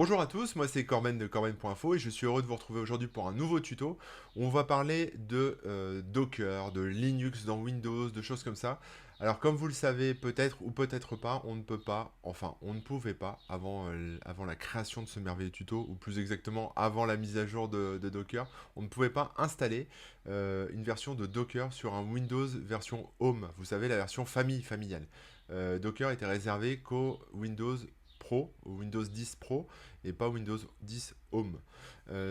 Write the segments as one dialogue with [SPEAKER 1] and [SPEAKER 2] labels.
[SPEAKER 1] Bonjour à tous, moi c'est Corben de Corben.info et je suis heureux de vous retrouver aujourd'hui pour un nouveau tuto où on va parler de Docker, de Linux dans Windows, de choses comme ça. Alors comme vous le savez peut-être ou peut-être pas, on ne peut pas, enfin on ne pouvait pas avant la création de ce merveilleux tuto, ou plus exactement avant la mise à jour de Docker, on ne pouvait pas installer une version de Docker sur un Windows version Home, vous savez la version familiale. Docker était réservé qu'au Windows Pro, au Windows 10 Pro, et pas Windows 10 Home.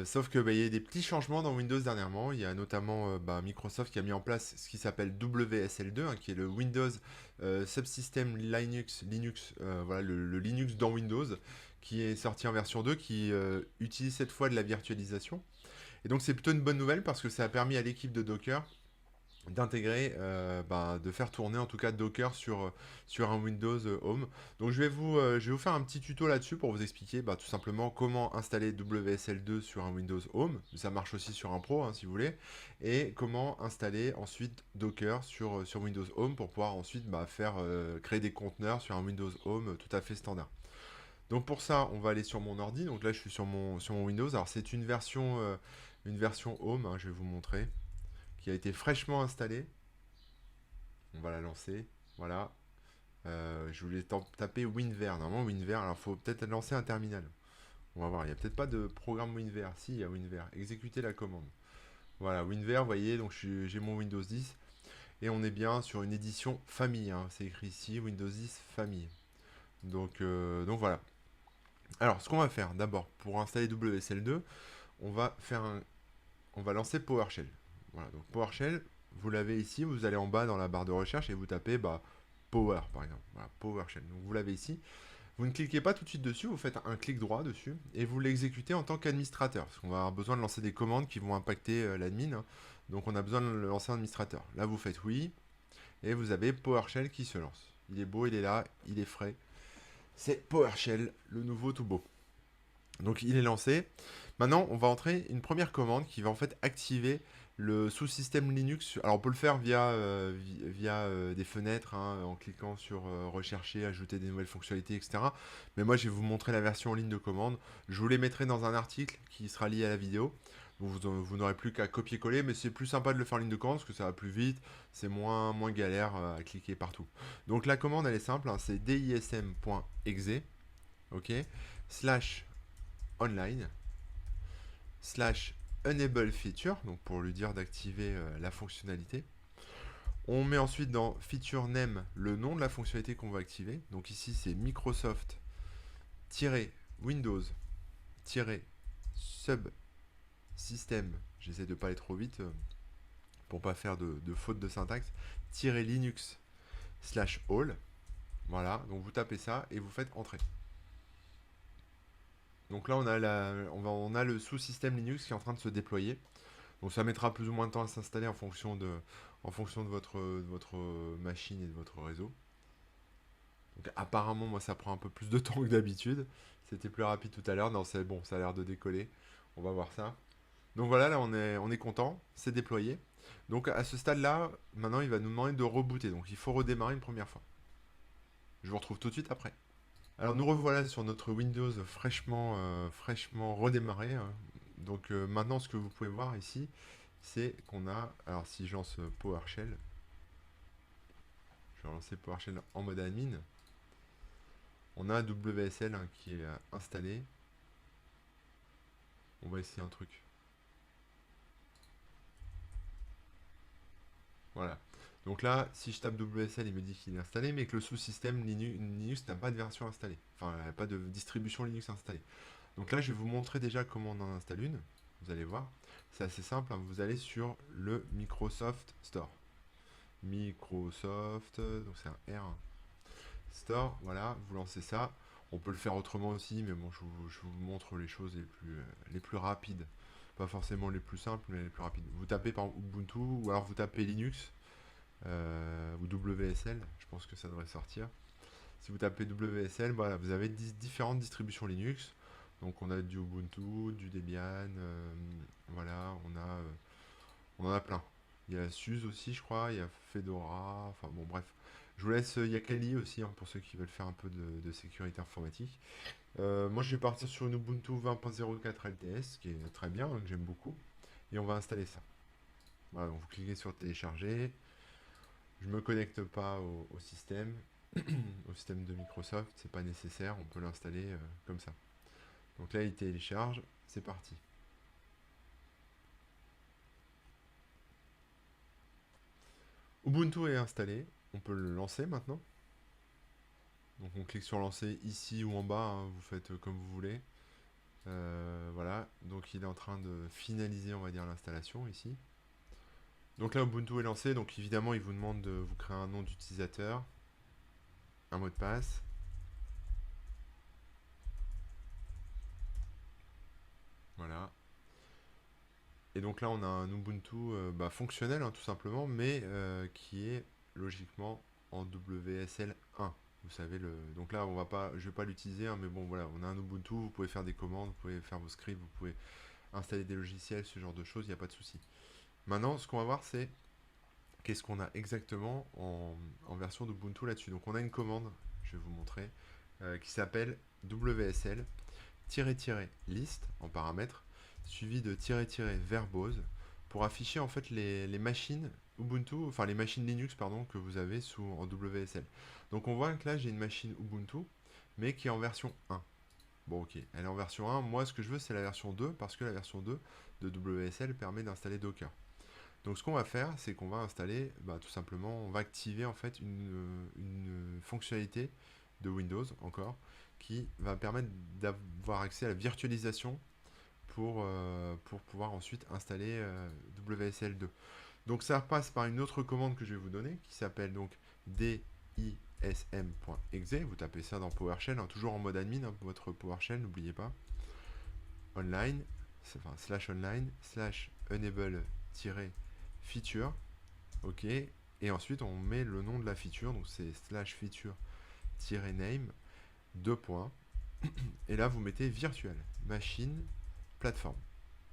[SPEAKER 1] Sauf que il y a des petits changements dans Windows dernièrement. Il y a notamment Microsoft qui a mis en place ce qui s'appelle WSL2, hein, qui est le Windows Subsystem Linux, voilà, le Linux dans Windows, qui est sorti en version 2, qui utilise cette fois de la virtualisation. Et donc c'est plutôt une bonne nouvelle parce que ça a permis à l'équipe de Docker d'intégrer, de faire tourner en tout cas Docker sur un Windows Home. Donc je vais vous faire un petit tuto là-dessus pour vous expliquer tout simplement comment installer WSL2 sur un Windows Home. Ça marche aussi sur un Pro, hein, si vous voulez. Et comment installer ensuite Docker sur Windows Home pour pouvoir ensuite créer des conteneurs sur un Windows Home tout à fait standard. Donc pour ça, on va aller sur mon ordi. Donc là, je suis sur mon Windows. Alors c'est une version Home, hein, je vais vous montrer, qui a été fraîchement installée. On va la lancer. Voilà. Je voulais taper WinVer. Normalement, WinVer, alors il faut peut-être lancer un terminal. On va voir. Il n'y a peut-être pas de programme WinVer. Si, il y a WinVer. Exécuter la commande. Voilà, WinVer, vous voyez, donc j'ai mon Windows 10. Et on est bien sur une édition famille, hein. C'est écrit ici, Windows 10 famille. Donc voilà. Alors, ce qu'on va faire, d'abord, pour installer WSL2, on va on va lancer PowerShell. Voilà, donc PowerShell, vous l'avez ici, vous allez en bas dans la barre de recherche et vous tapez Power par exemple. Voilà, PowerShell. Donc vous l'avez ici. Vous ne cliquez pas tout de suite dessus, vous faites un clic droit dessus et vous l'exécutez en tant qu'administrateur. Parce qu'on va avoir besoin de lancer des commandes qui vont impacter l'admin, hein. Donc on a besoin de le lancer en administrateur. Là vous faites oui et vous avez PowerShell qui se lance. Il est beau, il est là, il est frais. C'est PowerShell, le nouveau tout beau. Donc il est lancé. Maintenant, on va entrer une première commande qui va en fait activer le sous-système Linux. Alors on peut le faire via des fenêtres, hein, en cliquant sur rechercher, ajouter des nouvelles fonctionnalités, etc. Mais moi je vais vous montrer la version en ligne de commande. Je vous les mettrai dans un article qui sera lié à la vidéo. Vous n'aurez plus qu'à copier-coller, mais c'est plus sympa de le faire en ligne de commande parce que ça va plus vite, c'est moins galère à cliquer partout. Donc la commande elle est simple, hein, c'est dism.exe, ok, slash online slash enable feature, donc pour lui dire d'activer la fonctionnalité. On met ensuite dans feature name le nom de la fonctionnalité qu'on va activer. Donc ici c'est Microsoft-Windows-subsystem. J'essaie de pas aller trop vite pour pas faire de faute de syntaxe. Linux slash all. Voilà, donc vous tapez ça et vous faites entrer. Donc là, on a le sous-système Linux qui est en train de se déployer. Donc ça mettra plus ou moins de temps à s'installer en fonction de votre machine et de votre réseau. Donc apparemment, moi, ça prend un peu plus de temps que d'habitude. C'était plus rapide tout à l'heure. Non, c'est bon, ça a l'air de décoller. On va voir ça. Donc voilà, là, on est content. C'est déployé. Donc à ce stade-là, maintenant, il va nous demander de rebooter. Donc il faut redémarrer une première fois. Je vous retrouve tout de suite après. Alors nous revoilà sur notre Windows fraîchement redémarré, hein. Donc maintenant, ce que vous pouvez voir ici, c'est qu'on a, alors si je lance PowerShell, je vais lancer PowerShell en mode admin, on a WSL, hein, qui est installé. On va essayer un truc. Voilà. Donc là, si je tape WSL, il me dit qu'il est installé, mais que le sous-système Linux n'a pas de version installée. Enfin, pas de distribution Linux installée. Donc là, je vais vous montrer déjà comment on en installe une. Vous allez voir. C'est assez simple, hein. Vous allez sur le Microsoft Store. Microsoft, donc c'est un R. Store, voilà, vous lancez ça. On peut le faire autrement aussi, mais bon, je vous montre les choses les plus rapides. Pas forcément les plus simples, mais les plus rapides. Vous tapez par exemple Ubuntu, ou alors vous tapez Linux, ou WSL, je pense que ça devrait sortir. Si vous tapez WSL, voilà, vous avez différentes distributions Linux. Donc on a du Ubuntu, du Debian, voilà, on en a plein. Il y a SUSE aussi, je crois, il y a Fedora, enfin bon, bref. Je vous laisse Yakali aussi, hein, pour ceux qui veulent faire un peu de sécurité informatique. Moi, je vais partir sur une Ubuntu 20.04 LTS, qui est très bien, hein, que j'aime beaucoup. Et on va installer ça. Voilà, donc vous cliquez sur télécharger. Je me connecte pas au système, au système de Microsoft, c'est pas nécessaire, on peut l'installer comme ça. Donc là, il télécharge, c'est parti. Ubuntu est installé, on peut le lancer maintenant. Donc on clique sur lancer ici ou en bas, hein, vous faites comme vous voulez. Voilà, donc il est en train de finaliser, on va dire, l'installation ici. Donc là, Ubuntu est lancé, donc évidemment, il vous demande de vous créer un nom d'utilisateur, un mot de passe. Voilà. Et donc là, on a un Ubuntu fonctionnel, hein, tout simplement, mais qui est logiquement en WSL 1. Vous savez, donc là, je vais pas l'utiliser, hein, mais bon, voilà, on a un Ubuntu, vous pouvez faire des commandes, vous pouvez faire vos scripts, vous pouvez installer des logiciels, ce genre de choses, il n'y a pas de souci. Maintenant, ce qu'on va voir, c'est qu'est-ce qu'on a exactement en version d'Ubuntu là-dessus. Donc on a une commande, je vais vous montrer, qui s'appelle WSL-list en paramètres, suivi de -verbose pour afficher en fait les machines Ubuntu, enfin les machines Linux pardon, que vous avez en WSL. Donc on voit que là j'ai une machine Ubuntu, mais qui est en version 1. Bon ok, elle est en version 1, moi ce que je veux c'est la version 2, parce que la version 2 de WSL permet d'installer Docker. Donc ce qu'on va faire, c'est qu'on va installer, tout simplement, on va activer en fait une fonctionnalité de Windows encore, qui va permettre d'avoir accès à la virtualisation pour pouvoir ensuite installer WSL2. Donc ça passe par une autre commande que je vais vous donner, qui s'appelle donc dism.exe, vous tapez ça dans PowerShell, hein, toujours en mode admin, hein, votre PowerShell, n'oubliez pas, online, enfin /online, /enable-feature, ok, et ensuite on met le nom de la feature, donc c'est /feature-name, deux points, et là vous mettez virtual, machine, plateforme.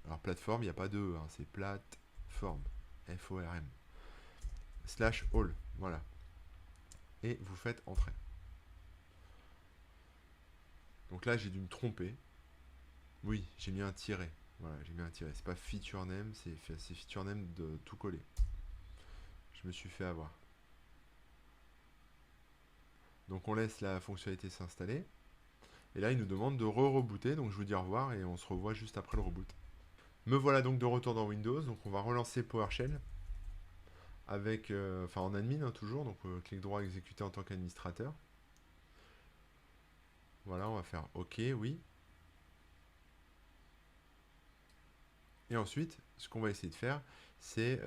[SPEAKER 1] Alors plateforme, il n'y a pas de E, hein, c'est plateforme, F-O-R-M, /all, voilà, et vous faites entrer. Donc là j'ai dû me tromper, oui, j'ai mis un tiret, voilà, j'ai mis un tiret, c'est pas feature name, c'est feature name de tout coller. Je me suis fait avoir. Donc on laisse la fonctionnalité s'installer. Et là, il nous demande de re-rebooter. Donc je vous dis au revoir et on se revoit juste après le reboot. Me voilà donc de retour dans Windows. Donc on va relancer PowerShell avec, en admin, hein, toujours. Donc clic droit exécuter en tant qu'administrateur. Voilà, on va faire OK, oui. Et ensuite, ce qu'on va essayer de faire, c'est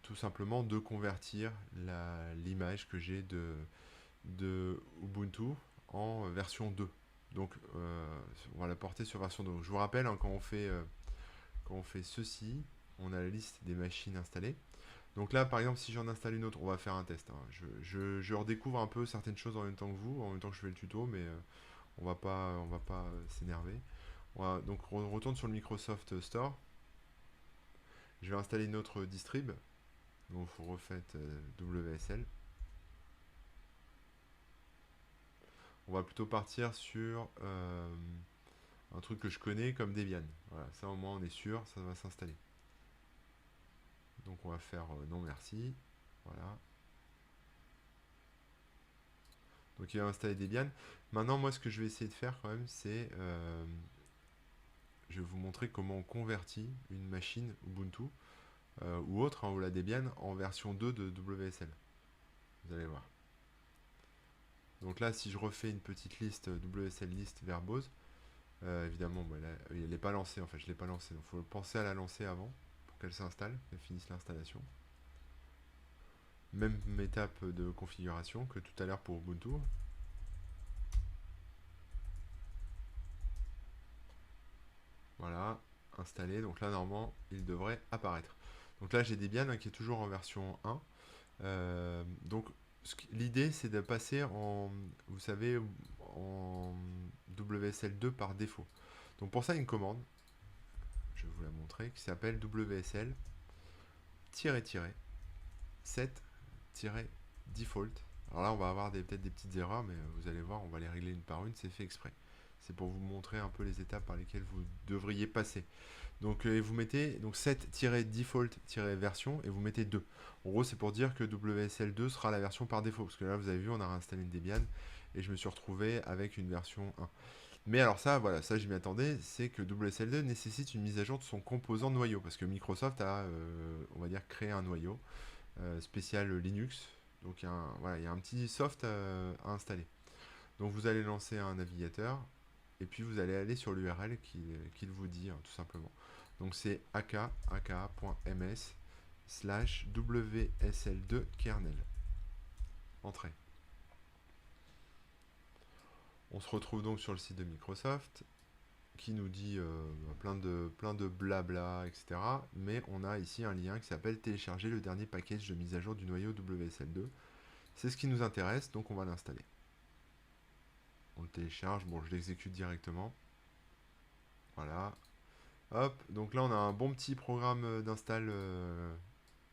[SPEAKER 1] tout simplement de convertir l'image que j'ai de Ubuntu en version 2. Donc on va la porter sur version 2. Je vous rappelle, hein, quand on fait ceci, on a la liste des machines installées. Donc là, par exemple, si j'en installe une autre, on va faire un test, hein. Je redécouvre un peu certaines choses en même temps que vous, en même temps que je fais le tuto, mais on va pas s'énerver. Donc on retourne sur le Microsoft Store. Je vais installer une autre distrib. Donc vous refaites WSL. On va plutôt partir sur un truc que je connais comme Debian. Voilà, ça au moins on est sûr, ça va s'installer. Donc on va faire non merci. Voilà. Donc il va installer Debian. Maintenant, moi, ce que je vais essayer de faire quand même, c'est je vais vous montrer comment on convertit une machine Ubuntu ou autre, hein, ou la Debian, en version 2 de WSL. Vous allez voir. Donc là, si je refais une petite liste WSL list verbose, évidemment, elle n'est pas lancée, en fait, je ne l'ai pas lancée. Donc il faut penser à la lancer avant pour qu'elle s'installe, qu'elle finisse l'installation. Même étape de configuration que tout à l'heure pour Ubuntu. Voilà, installé. Donc là, normalement, il devrait apparaître. Donc là, j'ai Debian, hein, qui est toujours en version 1. Donc l'idée, c'est de passer vous savez, en WSL2 par défaut. Donc pour ça, une commande, je vais vous la montrer, qui s'appelle WSL-set-default. Alors là, on va avoir peut-être des petites erreurs, mais vous allez voir, on va les régler une par une, c'est fait exprès. C'est pour vous montrer un peu les étapes par lesquelles vous devriez passer. Donc vous mettez donc set-default-version et vous mettez 2. En gros, c'est pour dire que WSL2 sera la version par défaut. Parce que là, vous avez vu, on a réinstallé une Debian et je me suis retrouvé avec une version 1. Mais alors ça, voilà, ça je m'y attendais, c'est que WSL2 nécessite une mise à jour de son composant noyau. Parce que Microsoft a, on va dire, créé un noyau spécial Linux. Donc voilà, il y a un petit soft à installer. Donc vous allez lancer un navigateur et puis vous allez aller sur l'URL qu'il vous dit, hein, tout simplement. Donc c'est aka.ms slash WSL2 kernel. Entrée. On se retrouve donc sur le site de Microsoft qui nous dit plein de blabla, etc. Mais on a ici un lien qui s'appelle télécharger le dernier package de mise à jour du noyau WSL2. C'est ce qui nous intéresse, donc on va l'installer. On le télécharge, bon je l'exécute directement. Voilà. Hop, donc là on a un bon petit programme d'install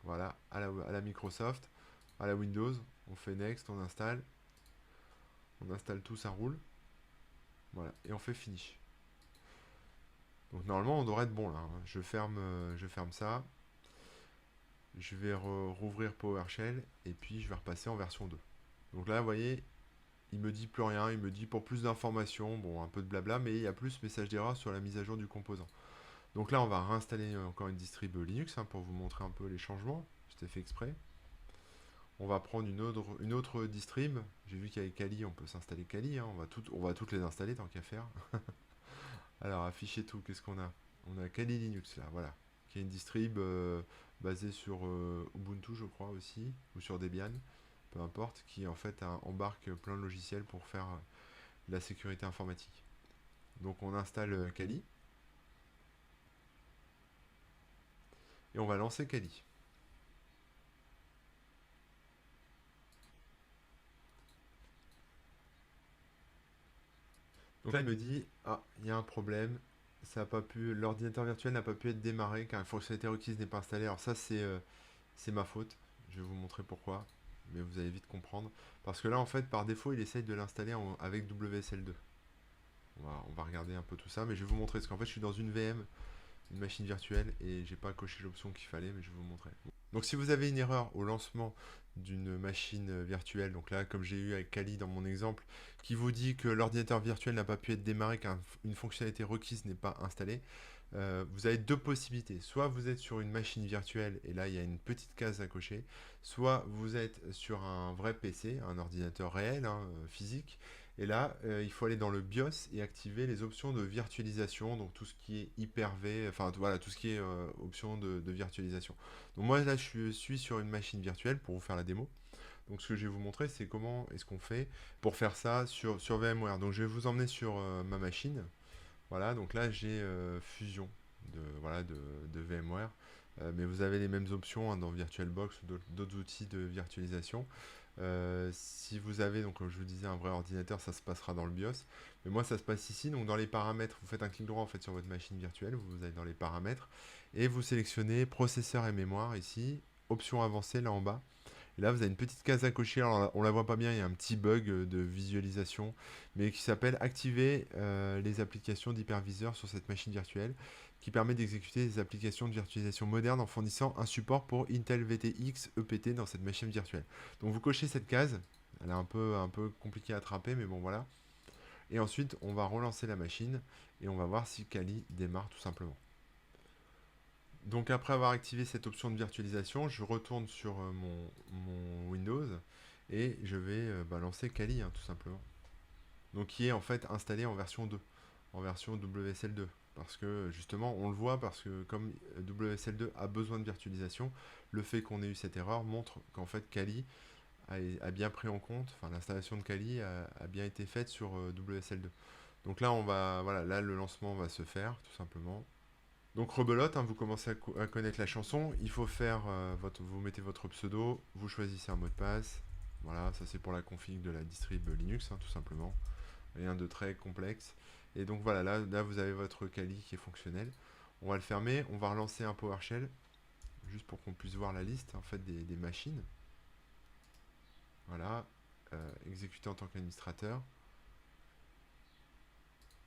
[SPEAKER 1] voilà, à la Microsoft, à la Windows. On fait Next, on installe tout, ça roule. Voilà, et on fait Finish. Donc normalement on devrait être bon là, hein. Je ferme ça. Je vais rouvrir PowerShell et puis je vais repasser en version 2. Donc là vous voyez, il me dit plus rien, il me dit pour plus d'informations, bon un peu de blabla, mais il y a plus message d'erreur sur la mise à jour du composant. Donc là on va réinstaller encore une distrib Linux hein, pour vous montrer un peu les changements. C'était fait exprès. On va prendre une autre distrib. J'ai vu qu'avec Kali, on peut s'installer Kali, hein. On va toutes les installer tant qu'à faire. Alors, afficher tout, qu'est-ce qu'on a? On a Kali Linux là, voilà. Qui est une distrib basée sur Ubuntu, je crois aussi, ou sur Debian, peu importe, qui en fait embarque plein de logiciels pour faire la sécurité informatique. Donc, on installe Kali et on va lancer Kali. Donc là, il me dit, ah, il y a un problème, l'ordinateur virtuel n'a pas pu être démarré car une fonctionnalité requise n'est pas installée. Alors ça, c'est ma faute. Je vais vous montrer pourquoi, mais vous allez vite comprendre. Parce que là, en fait, par défaut, il essaye de l'installer avec WSL2. On va regarder un peu tout ça, mais je vais vous montrer. Parce qu'en fait, je suis dans une VM, une machine virtuelle, et j'ai pas coché l'option qu'il fallait, mais je vais vous montrer. Donc si vous avez une erreur au lancement d'une machine virtuelle, donc là comme j'ai eu avec Kali dans mon exemple, qui vous dit que l'ordinateur virtuel n'a pas pu être démarré car une fonctionnalité requise n'est pas installée, vous avez deux possibilités. Soit vous êtes sur une machine virtuelle et là il y a une petite case à cocher, soit vous êtes sur un vrai PC, un ordinateur réel, hein, physique, et là il faut aller dans le BIOS et activer les options de virtualisation, donc tout ce qui est Hyper-V, enfin voilà, tout ce qui est options de virtualisation. Donc moi là je suis sur une machine virtuelle pour vous faire la démo. Donc ce que je vais vous montrer c'est comment est-ce qu'on fait pour faire ça sur VMware. Donc je vais vous emmener sur ma machine. Voilà, donc là j'ai Fusion voilà, de VMware. Mais vous avez les mêmes options hein, dans VirtualBox ou d'autres outils de virtualisation. Si vous avez, donc comme je vous disais, un vrai ordinateur, ça se passera dans le BIOS. Mais moi, ça se passe ici. Donc dans les paramètres, vous faites un clic droit en fait sur votre machine virtuelle. Vous allez dans les paramètres et vous sélectionnez processeur et mémoire ici. Option avancée là en bas. Et là, vous avez une petite case à cocher. Alors, on la voit pas bien, il y a un petit bug de visualisation, mais qui s'appelle activer les applications d'hyperviseur sur cette machine virtuelle, qui permet d'exécuter des applications de virtualisation moderne en fournissant un support pour Intel VTX EPT dans cette machine virtuelle. Donc, vous cochez cette case. Elle est un peu compliquée à attraper, mais bon, voilà. Et ensuite, on va relancer la machine et on va voir si Kali démarre tout simplement. Donc après avoir activé cette option de virtualisation, je retourne sur mon Windows et je vais lancer Kali hein, tout simplement. Donc qui est en fait installé en version 2, en version WSL2. Parce que justement, on le voit parce que comme WSL2 a besoin de virtualisation, le fait qu'on ait eu cette erreur montre qu'en fait Kali a bien pris en compte, enfin l'installation de Kali a bien été faite sur WSL2. Donc là, voilà, là le lancement va se faire tout simplement. Donc rebelote, hein, vous commencez à connaître la chanson. Il faut faire vous mettez votre pseudo, vous choisissez un mot de passe. Voilà, ça c'est pour la config de la distrib Linux, hein, tout simplement. Rien de très complexe. Et donc voilà, là vous avez votre Kali qui est fonctionnel. On va le fermer, on va relancer un PowerShell, juste pour qu'on puisse voir la liste en fait des machines. Voilà. exécuter en tant qu'administrateur.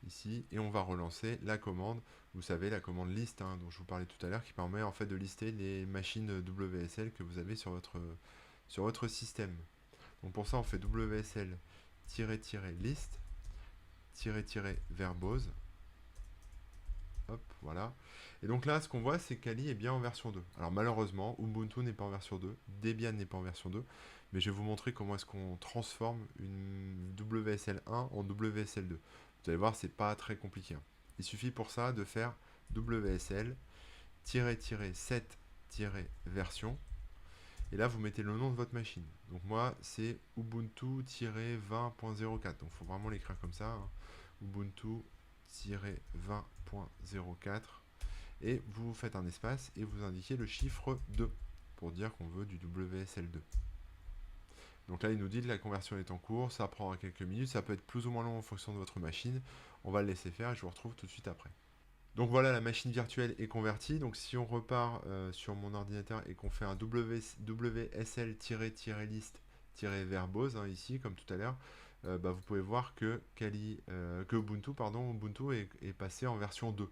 [SPEAKER 1] Ici, et on va relancer la commande, vous savez, la commande list hein, dont je vous parlais tout à l'heure, qui permet en fait de lister les machines WSL que vous avez sur votre système. Donc pour ça, on fait WSL-list-verbose. Hop, voilà. Et donc là, ce qu'on voit, c'est qu'Ali est bien en version 2. Alors malheureusement, Ubuntu n'est pas en version 2, Debian n'est pas en version 2, mais je vais vous montrer comment est-ce qu'on transforme une WSL1 en WSL2. Vous allez voir, c'est pas très compliqué, hein. Il suffit pour ça de faire WSL-set-version. Et là, vous mettez le nom de votre machine. Donc moi, c'est Ubuntu-20.04. Donc il faut vraiment l'écrire comme ça, hein. Ubuntu-20.04. Et vous faites un espace et vous indiquez le chiffre 2 pour dire qu'on veut du WSL2. Donc là, il nous dit que la conversion est en cours, ça prendra quelques minutes, ça peut être plus ou moins long en fonction de votre machine. On va le laisser faire et je vous retrouve tout de suite après. Donc voilà, la machine virtuelle est convertie. Donc si on repart sur mon ordinateur et qu'on fait un WSL-list-verbose hein, ici, comme tout à l'heure, vous pouvez voir que Ubuntu, est passé en version 2.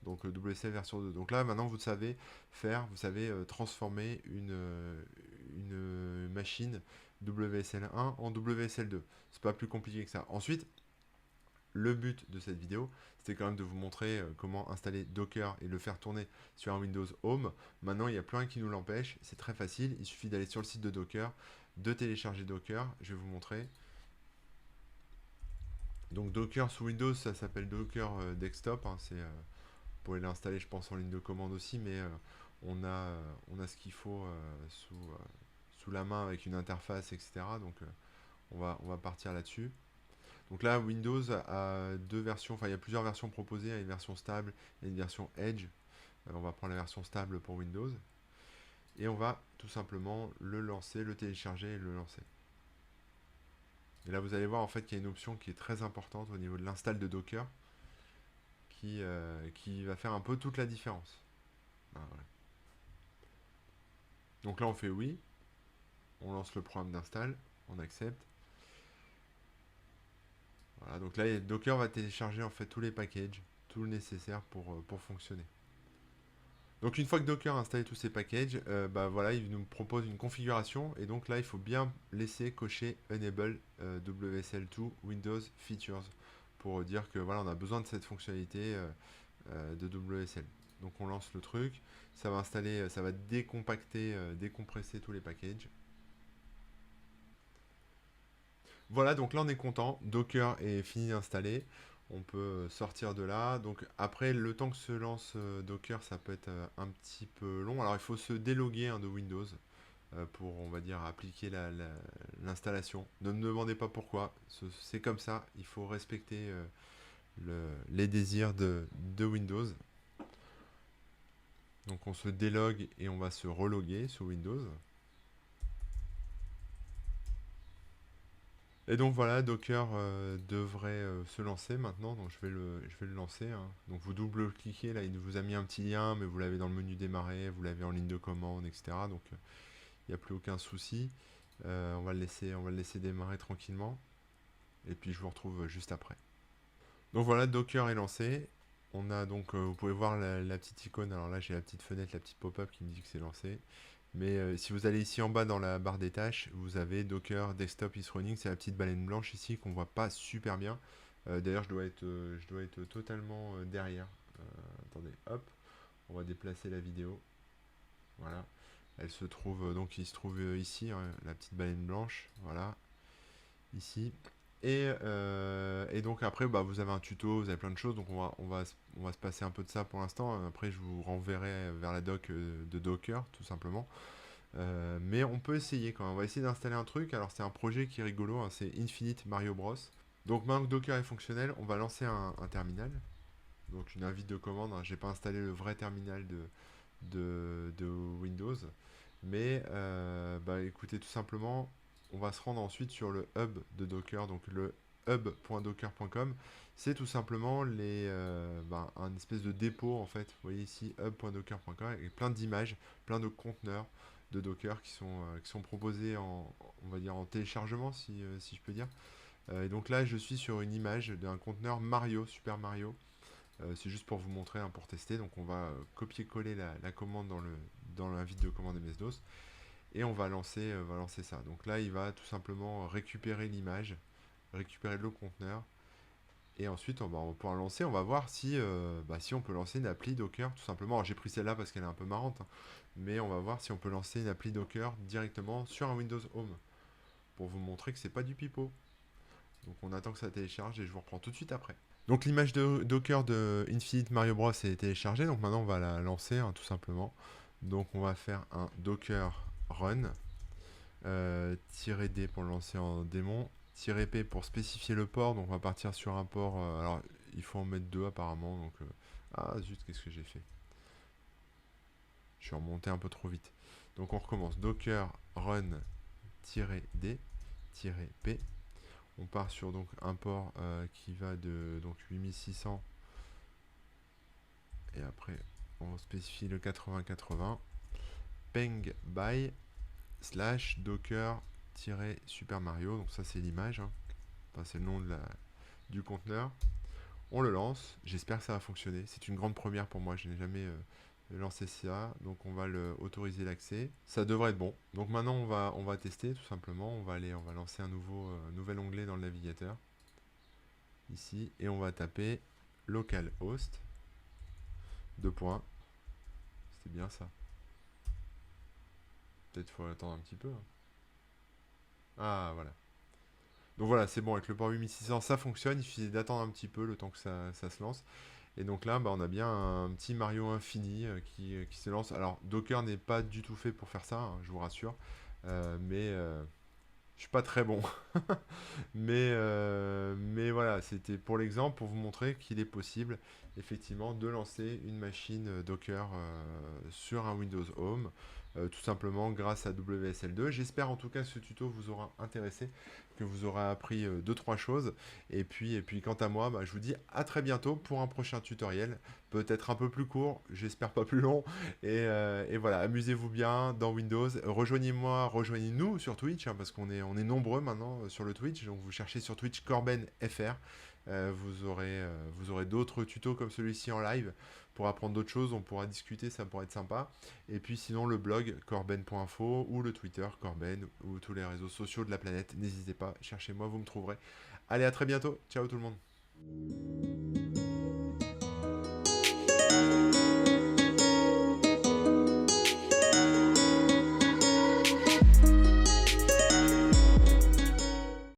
[SPEAKER 1] Donc WSL version 2. Donc là, maintenant, vous savez transformer une machine WSL1 en WSL2. C'est pas plus compliqué que ça. Ensuite, le but de cette vidéo, c'était quand même de vous montrer comment installer Docker et le faire tourner sur un Windows Home. Maintenant, il n'y a plus rien qui nous l'empêche. C'est très facile. Il suffit d'aller sur le site de Docker, de télécharger Docker. Je vais vous montrer. Donc Docker sous Windows, ça s'appelle Docker Desktop. Hein, vous pouvez l'installer, je pense, en ligne de commande aussi, mais on a ce qu'il faut sous la main avec une interface, etc. Donc on va partir là-dessus. Donc là, Windows a deux versions, enfin il y a plusieurs versions proposées, il y a une version stable et une version Edge. On va prendre la version stable pour Windows. Et on va tout simplement le lancer, le télécharger et le lancer. Et là, vous allez voir en fait qu'il y a une option qui est très importante au niveau de l'install de Docker qui va faire un peu toute la différence. Ah, ouais. Donc là, on fait oui. On lance le programme d'install. On accepte. Voilà, donc là, Docker va télécharger en fait tous les packages, tout le nécessaire pour fonctionner. Donc une fois que Docker a installé tous ces packages, voilà, il nous propose une configuration et donc là il faut bien laisser cocher Enable WSL2 Windows Features pour dire que voilà on a besoin de cette fonctionnalité de WSL. Donc on lance le truc, ça va installer, ça va décompacter, décompresser tous les packages. Voilà, donc là on est content, Docker est fini d'installer. On peut sortir de là. Donc après, le temps que se lance Docker, ça peut être un petit peu long. Alors il faut se déloguer hein, de Windows pour, on va dire, appliquer l'installation. Ne me demandez pas pourquoi. C'est comme ça. Il faut respecter les désirs de Windows. Donc on se délogue et on va se reloguer sur Windows. Et donc voilà, Docker devrait se lancer maintenant, donc je vais le lancer, hein. Donc vous double-cliquez, là il vous a mis un petit lien, mais vous l'avez dans le menu démarrer, vous l'avez en ligne de commande, etc. Donc il n'y a plus aucun souci. On va le laisser démarrer tranquillement. Et puis je vous retrouve juste après. Donc voilà, Docker est lancé. On a donc, vous pouvez voir la petite icône, alors là j'ai la petite fenêtre, la petite pop-up qui me dit que c'est lancé. Mais si vous allez ici en bas dans la barre des tâches, vous avez Docker Desktop is running, c'est la petite baleine blanche ici qu'on voit pas super bien. D'ailleurs, je dois être totalement derrière. Attendez, hop, on va déplacer la vidéo. Voilà, elle se trouve donc il se trouve ici, hein, la petite baleine blanche. Voilà, ici. Et donc après, vous avez un tuto, vous avez plein de choses. Donc on va se passer un peu de ça pour l'instant. Après, je vous renverrai vers la doc de Docker, tout simplement. Mais on peut essayer quand même. On va essayer d'installer un truc. Alors c'est un projet qui est rigolo, hein, c'est Infinite Mario Bros. Donc maintenant que Docker est fonctionnel, on va lancer un terminal. Donc une invite de commande. Hein. J'ai pas installé le vrai terminal de Windows. Mais écoutez, tout simplement, on va se rendre ensuite sur le hub de Docker. Donc le hub.docker.com, c'est tout simplement un espèce de dépôt en fait. Vous voyez ici hub.docker.com avec plein d'images, plein de conteneurs, de Docker qui sont proposés on va dire en téléchargement, si je peux dire. Et donc là, je suis sur une image d'un conteneur Mario, Super Mario. C'est juste pour vous montrer, hein, pour tester. Donc on va copier-coller la commande dans l'invite de commande MS-DOS et on va lancer ça. Donc là, il va tout simplement récupérer l'image, récupérer le conteneur et ensuite on va pouvoir lancer. On va voir si on peut lancer une appli Docker tout simplement. Alors j'ai pris celle-là parce qu'elle est un peu marrante, hein, mais on va voir si on peut lancer une appli Docker directement sur un Windows Home pour vous montrer que c'est pas du pipeau. Donc on attend que ça télécharge et je vous reprends tout de suite après. Donc l'image de Docker de Infinite Mario Bros est téléchargée, donc maintenant on va la lancer, hein, tout simplement. Donc on va faire un Docker run, -d pour le lancer en démon, -p pour spécifier le port, donc on va partir sur un port, alors il faut en mettre deux apparemment, donc ah zut, qu'est-ce que j'ai fait? Je suis remonté un peu trop vite. Donc on recommence, Docker run -d -p. On part sur donc un port qui va de donc 8600 et après on spécifie le 8080 peng by slash docker Super Mario. Donc ça c'est l'image, hein. Enfin, c'est le nom du conteneur. On le lance, j'espère que ça va fonctionner. C'est une grande première pour moi, je n'ai jamais lancé ça. Donc on va autoriser l'accès. Ça devrait être bon. Donc maintenant on va tester tout simplement. On va lancer un nouvel onglet dans le navigateur. Ici, et on va taper localhost, deux points. C'était bien ça. Peut-être faut attendre un petit peu, hein. Ah, voilà. Donc voilà, c'est bon, avec le port 8600, ça fonctionne. Il suffit d'attendre un petit peu le temps que ça se lance. Et donc là, bah, on a bien un petit Mario infini qui se lance. Alors, Docker n'est pas du tout fait pour faire ça, hein, je vous rassure. Mais je suis pas très bon. Mais voilà, c'était pour l'exemple, pour vous montrer qu'il est possible, effectivement, de lancer une machine Docker sur un Windows Home, tout simplement grâce à WSL2. J'espère en tout cas que ce tuto vous aura intéressé, que vous aurez appris deux, trois choses. Et puis quant à moi, bah, je vous dis à très bientôt pour un prochain tutoriel, peut-être un peu plus court, j'espère pas plus long. Et voilà, amusez-vous bien dans Windows. Rejoignez-moi, rejoignez-nous sur Twitch, hein, parce on est nombreux maintenant sur le Twitch. Donc vous cherchez sur Twitch Corben FR. Vous aurez d'autres tutos comme celui-ci en live pour apprendre d'autres choses. On pourra discuter, ça pourrait être sympa. Et puis sinon le blog corben.info ou le Twitter Corben ou tous les réseaux sociaux de la planète. N'hésitez pas, cherchez-moi, vous me trouverez. Allez, à très bientôt. Ciao tout le monde.